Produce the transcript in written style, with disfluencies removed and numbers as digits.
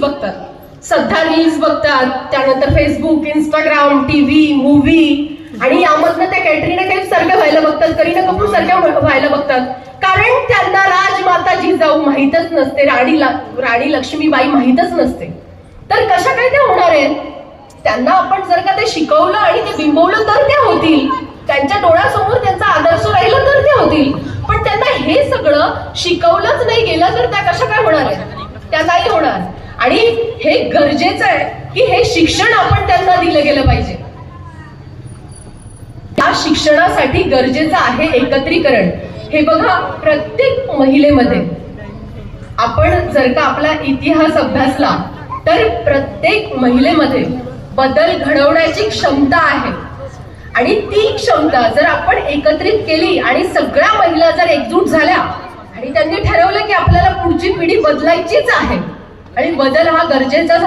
बघतात, सध्या रील्स बघतात, त्यानंतर फेसबुक, इंस्टाग्राम, टीव्ही, मूव्ही, आणि यामधनं त्या कॅटरीना कैफ सारख्या व्हायला बघतात, करीना कपूर सारख्या व्हायला बघतात. कारण त्यांना राजमाता जिजाऊ माहीतच नसते, राणी लक्ष्मीबाई माहीतच नसते. तर कशा काय त्या होणार आहेत? त्यांना आपण जर का ते शिकवलं आणि ते बिंबवलं तर त्या होतील, त्यांच्या डोळ्यासमोर त्यांचा आदर्श राहिला तर त्या होतील. पण त्यांना हे सगळं शिकवलंच नाही गेलं तर त्या कशा काय होणार आहेत? त्या नाही होणार. आणि हे गरजेचं आहे की हे शिक्षण आपण त्यांना दिलं गेलं पाहिजे. या शिक्षणासाठी गरजेचं आहे एकत्रीकरण. हे बघा, प्रत्येक महिलेमध्ये आपण जर का आपला इतिहास अभ्यासला तर प्रत्येक महिलेमध्ये बदल घडवण्याची क्षमता आहे. आणि ती क्षमता जर आपण एकत्रित केली आणि सगळ्या महिला जर एकजूट झाल्या आणि त्यांनी ठरवलं की आपल्याला पुढची पिढी बदलायचीच आहे आणि बदल हा गरजेचा